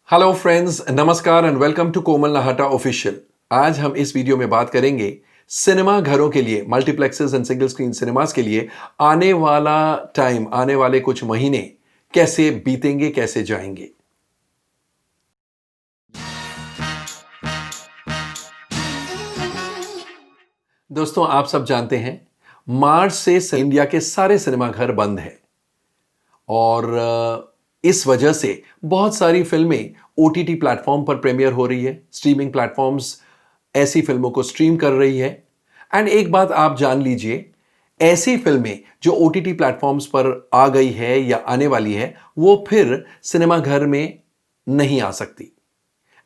Hello friends, नमस्कार and welcome to Komal Nahata official. आज हम इस वीडियो में बात करेंगे सिनेमा घरों के लिए, multiplexes and single screen cinemas के लिए आने वाला टाइम, आने वाले कुछ महीने कैसे बीतेंगे, कैसे जाएंगे। दोस्तों, आप सब जानते हैं मार्च से इंडिया के सारे सिनेमा घर बंद हैं और इस वजह से बहुत सारी फिल्में ओटीटी प्लेटफॉर्म पर प्रीमियर हो रही है। स्ट्रीमिंग प्लेटफॉर्म्स ऐसी फिल्मों को स्ट्रीम कर रही है। एंड एक बात आप जान लीजिए, ऐसी फिल्में जो ओटीटी प्लेटफॉर्म्स पर आ गई है या आने वाली है, वो फिर सिनेमा घर में नहीं आ सकती।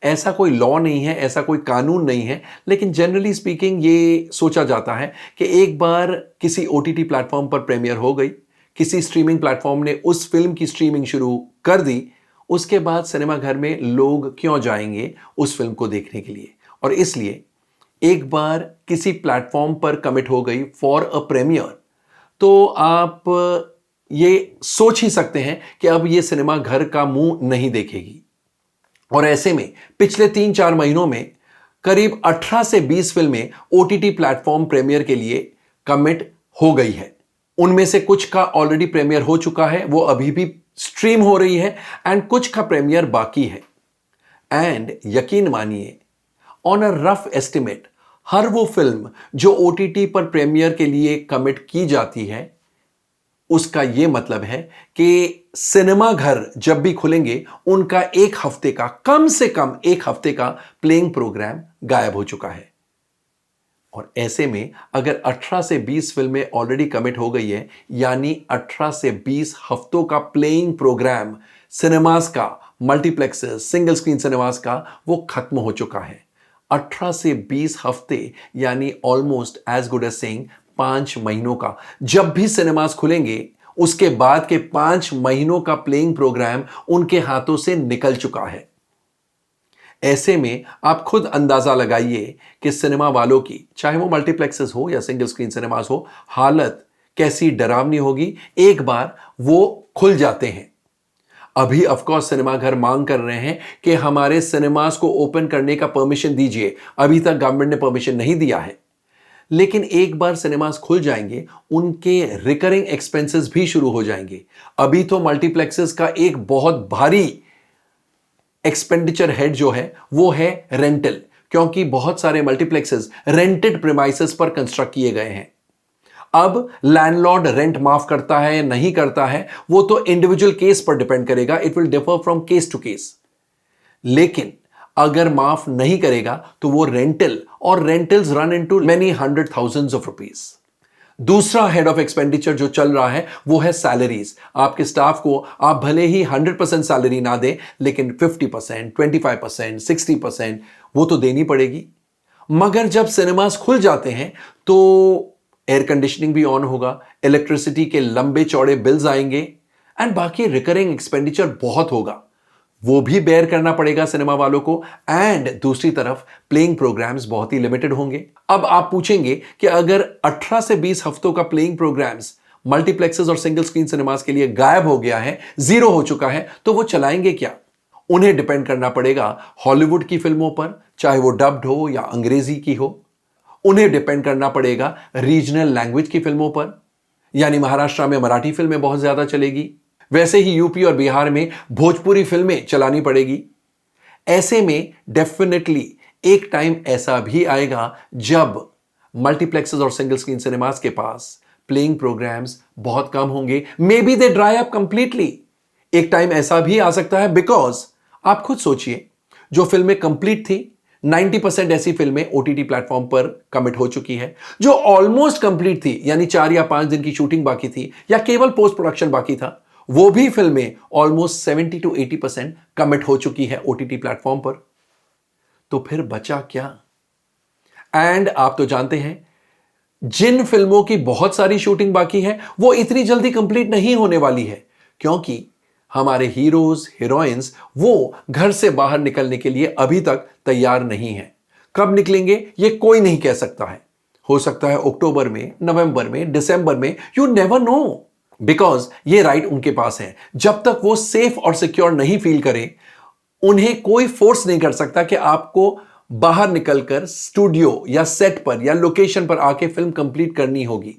ऐसा कोई लॉ नहीं है, ऐसा कोई कानून नहीं है, लेकिन जनरली स्पीकिंग ये सोचा जाता है कि एक बार किसी ओटीटी प्लेटफॉर्म पर प्रीमियर हो गई, किसी स्ट्रीमिंग प्लेटफॉर्म ने उस फिल्म की स्ट्रीमिंग शुरू कर दी, उसके बाद सिनेमा घर में लोग क्यों जाएंगे उस फिल्म को देखने के लिए। और इसलिए एक बार किसी प्लेटफॉर्म पर कमिट हो गई फॉर अ प्रीमियर, तो आप ये सोच ही सकते हैं कि अब ये सिनेमा घर का मुंह नहीं देखेगी। और ऐसे में पिछले 3-4 महीनों में करीब 18 से 20 फिल्में ओटीटी प्लेटफॉर्म प्रीमियर के लिए कमिट हो गई है। उनमें से कुछ का ऑलरेडी प्रीमियर हो चुका है, वो अभी भी स्ट्रीम हो रही है, एंड कुछ का प्रीमियर बाकी है। एंड यकीन मानिए, ऑन अ रफ एस्टिमेट, हर वो फिल्म जो ओटीटी पर प्रीमियर के लिए कमिट की जाती है, उसका यह मतलब है कि सिनेमा घर जब भी खुलेंगे, उनका एक हफ्ते का, कम से कम एक हफ्ते का प्लेइंग प्रोग्राम गायब हो चुका है। और ऐसे में अगर 18 से 20 फिल्में ऑलरेडी कमिट हो गई है, यानी 18 से 20 हफ्तों का प्लेइंग प्रोग्राम सिनेमास का, मल्टीप्लेक्सेस, सिंगल स्क्रीन सिनेमास का, वो खत्म हो चुका है। 18 से 20 हफ्ते यानी almost as good as saying 5 महीनों का। जब भी सिनेमास खुलेंगे, उसके बाद के 5 महीनों का प्लेइंग प्रोग्राम उनके हाथों से निकल चुका है। ऐसे में आप खुद अंदाजा लगाइए कि सिनेमा वालों की, चाहे वो मल्टीप्लेक्सेस हो या सिंगल स्क्रीन सिनेमास हो, हालत कैसी डरावनी होगी एक बार वो खुल जाते हैं। अभी ऑफ कोर्स सिनेमा घर मांग कर रहे हैं कि हमारे सिनेमास को ओपन करने का परमिशन दीजिए। अभी तक गवर्नमेंट ने परमिशन नहीं दिया है, लेकिन एक बार सिनेमास खुल जाएंगे, उनके रिकरिंग एक्सपेंसेस भी शुरू हो जाएंगे। अभी तो मल्टीप्लेक्सेस का एक बहुत भारी एक्सपेंडिचर हेड जो है वो है रेंटल, क्योंकि बहुत सारे मल्टीप्लेक्सेस रेंटेड प्रीमाइसेस पर कंस्ट्रक्ट किए गए हैं। अब लैंडलॉर्ड रेंट माफ करता है या नहीं करता है, वो तो इंडिविजुअल केस पर डिपेंड करेगा। It will differ from case to case. लेकिन अगर माफ नहीं करेगा तो वो रेंटल, और rentals run into many hundred thousands of rupees. दूसरा हेड ऑफ एक्सपेंडिचर जो चल रहा है वो है सैलरीज। आपके स्टाफ को आप भले ही 100% सैलरी ना दें, लेकिन 50%, 25%, 60% वो तो देनी पड़ेगी। मगर जब सिनेमास खुल जाते हैं तो एयर कंडीशनिंग भी ऑन होगा, इलेक्ट्रिसिटी के लंबे चौड़े बिल्स आएंगे, एंड बाकी रिकरिंग एक्सपेंडिचर बहुत होगा, वो भी बेयर करना पड़ेगा सिनेमा वालों को। एंड दूसरी तरफ प्लेइंग प्रोग्राम्स बहुत ही लिमिटेड होंगे। अब आप पूछेंगे कि अगर 18 से 20 हफ्तों का प्लेइंग प्रोग्राम्स मल्टीप्लेक्सेस और सिंगल स्क्रीन सिनेमास के लिए गायब हो गया है, जीरो हो चुका है, तो वो चलाएंगे क्या? उन्हें डिपेंड करना पड़ेगा हॉलीवुड की फिल्मों पर, चाहे वो डब्ड हो या अंग्रेजी की हो। उन्हें डिपेंड करना पड़ेगा रीजनल लैंग्वेज की फिल्मों पर, यानी महाराष्ट्र में मराठी फिल्में बहुत ज्यादा चलेगी, वैसे ही यूपी और बिहार में भोजपुरी फिल्में चलानी पड़ेगी। ऐसे में डेफिनेटली एक टाइम ऐसा भी आएगा जब मल्टीप्लेक्सेस और सिंगल स्क्रीन सिनेमास के पास प्लेइंग प्रोग्राम्स बहुत कम होंगे। May be they dry up completely. एक टाइम ऐसा भी आ सकता है, बिकॉज आप खुद सोचिए, जो फिल्में कंप्लीट थी, 90% ऐसी फिल्में ओटीटी प्लेटफॉर्म पर कमिट हो चुकी है। जो ऑलमोस्ट कंप्लीट थी, यानी 4 या 5 दिन की शूटिंग बाकी थी या केवल पोस्ट प्रोडक्शन बाकी था, वो भी फिल्में ऑलमोस्ट 70 to 80% कमिट हो चुकी है ओटीटी प्लेटफॉर्म पर। तो फिर बचा क्या? एंड आप तो जानते हैं, जिन फिल्मों की बहुत सारी शूटिंग बाकी है, वो इतनी जल्दी कंप्लीट नहीं होने वाली है, क्योंकि हमारे हीरोज, हीरोइंस वो घर से बाहर निकलने के लिए अभी तक तैयार नहीं है। कब निकलेंगे ये कोई नहीं कह सकता है। हो सकता है अक्टूबर में, नवंबर में, दिसंबर में, यू नेवर नो, बिकॉज ये राइट उनके पास है। जब तक वो सेफ और सिक्योर नहीं फील करें, उन्हें कोई फोर्स नहीं कर सकता कि आपको बाहर निकलकर स्टूडियो या सेट पर या लोकेशन पर आके फिल्म कंप्लीट करनी होगी।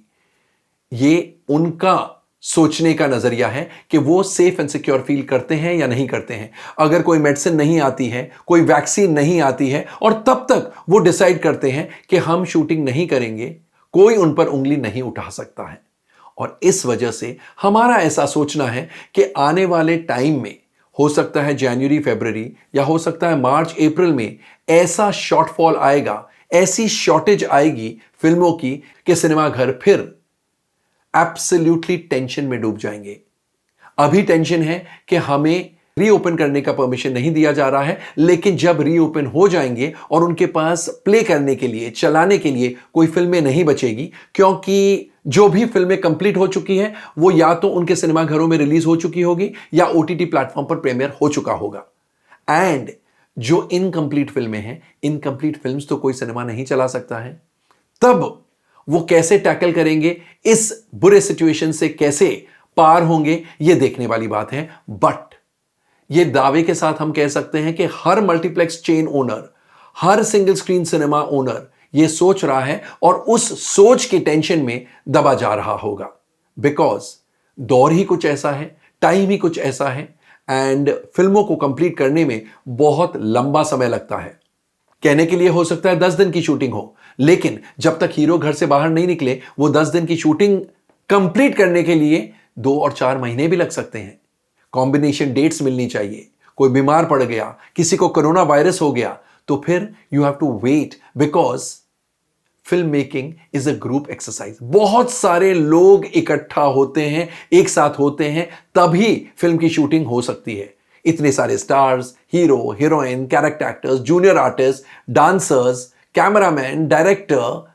ये उनका सोचने का नजरिया है कि वो सेफ एंड सिक्योर फील करते हैं या नहीं करते हैं। अगर कोई मेडिसिन नहीं आती है, कोई वैक्सीन नहीं आती है और तब तक वो डिसाइड करते हैं कि हम शूटिंग नहीं करेंगे, कोई उन पर उंगली नहीं उठा सकता है। और इस वजह से हमारा ऐसा सोचना है कि आने वाले टाइम में, हो सकता है जनवरी फरवरी या हो सकता है मार्च अप्रैल में, ऐसा शॉर्टफॉल आएगा, ऐसी शॉर्टेज आएगी फिल्मों की कि सिनेमाघर फिर एब्सोल्युटली टेंशन में डूब जाएंगे। अभी टेंशन है कि हमें रीओपन करने का परमिशन नहीं दिया जा रहा है, लेकिन जब रीओपन हो जाएंगे और उनके पास प्ले करने के लिए, चलाने के लिए कोई फिल्में नहीं बचेगी, क्योंकि जो भी फिल्में कंप्लीट हो चुकी हैं वो या तो उनके सिनेमाघरों में रिलीज हो चुकी होगी या ओटीटी प्लेटफॉर्म पर प्रीमियर हो चुका होगा। एंड जो इनकंप्लीट फिल्में हैं, इनकंप्लीट फिल्म्स तो कोई सिनेमा नहीं चला सकता है। तब वो कैसे टैकल करेंगे, इस बुरे सिचुएशन से कैसे पार होंगे, ये देखने वाली बात है। बट ये दावे के साथ हम कह सकते हैं कि हर मल्टीप्लेक्स चेन ओनर, हर सिंगल स्क्रीन सिनेमा ओनर ये सोच रहा है और उस सोच की टेंशन में दबा जा रहा होगा। बिकॉज दौर ही कुछ ऐसा है, टाइम ही कुछ ऐसा है एंड फिल्मों को कंप्लीट करने में बहुत लंबा समय लगता है। कहने के लिए हो सकता है 10 दिन की शूटिंग हो, लेकिन जब तक हीरो घर से बाहर नहीं निकले, वो 10 दिन की शूटिंग कंप्लीट करने के लिए 2 और 4 महीने भी लग सकते हैं। कॉम्बिनेशन डेट्स मिलनी चाहिए। कोई बीमार पड़ गया, किसी को कोरोना वायरस हो गया, तो फिर you have to wait, because film making is a group exercise. बहुत सारे लोग इकट्ठा होते हैं, एक साथ होते हैं, तभी फिल्म की शूटिंग हो सकती है। इतने सारे stars, hero, heroine, character actors, junior artist, dancers, cameraman, director,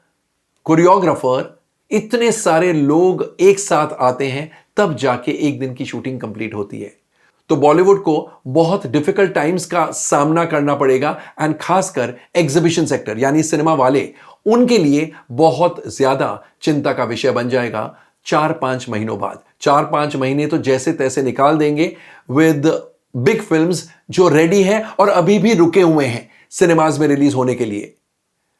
choreographer, इतने सारे लोग एक साथ आते हैं, तब जाके एक दिन की शूटिंग कंप्लीट होती है। तो बॉलीवुड को बहुत डिफिकल्ट टाइम्स का सामना करना पड़ेगा एंड खासकर एग्जीबिशन सेक्टर यानी सिनेमा वाले, उनके लिए बहुत ज्यादा चिंता का विषय बन जाएगा 4-5 महीनों बाद। 4-5 महीने तो जैसे तैसे निकाल देंगे विद बिग फिल्म्स जो रेडी है और अभी भी रुके हुए हैं सिनेमाज में रिलीज होने के लिए,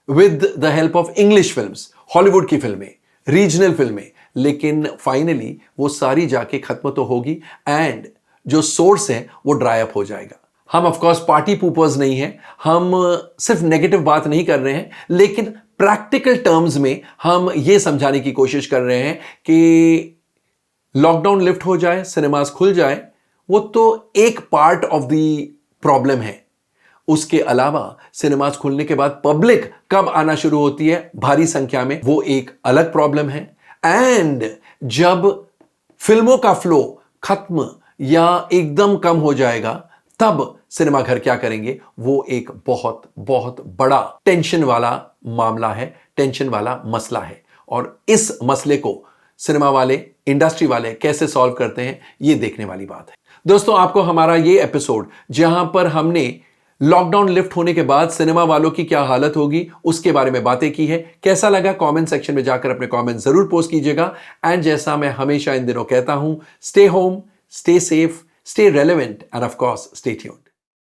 with the help of English films, Hollywood की फिल्में, रीजनल फिल्में। लेकिन फाइनली वो सारी जाके खत्म तो होगी एंड जो सोर्स है वो ड्राई अप हो जाएगा। हम ऑफ कोर्स पार्टी पूपर्स नहीं हैं, हम सिर्फ नेगेटिव बात नहीं कर रहे हैं, लेकिन प्रैक्टिकल टर्म्स में हम ये समझाने की कोशिश कर रहे हैं कि लॉकडाउन लिफ्ट हो जाए, सिनेमास खुल जाए, वो तो एक पार्ट ऑफ द प्रॉब्लम है। उसके अलावा सिनेमास खुलने के बाद पब्लिक कब आना शुरू होती है भारी संख्या में, वो एक अलग प्रॉब्लम है। एंड जब फिल्मों का फ्लो खत्म या एकदम कम हो जाएगा, तब सिनेमाघर क्या करेंगे, वो एक बहुत बहुत बड़ा टेंशन वाला मामला है, टेंशन वाला मसला है। और इस मसले को सिनेमा वाले, इंडस्ट्री वाले कैसे सॉल्व करते हैं, ये देखने वाली बात है। दोस्तों, आपको हमारा ये एपिसोड, जहां पर हमने लॉकडाउन लिफ्ट होने के बाद सिनेमा वालों की क्या हालत होगी उसके बारे में बातें की है, कैसा लगा कमेंट सेक्शन में जाकर अपने कमेंट जरूर पोस्ट कीजिएगा। एंड जैसा मैं हमेशा इन दिनों कहता हूं, stay home, stay safe, stay relevant end of course stay tuned.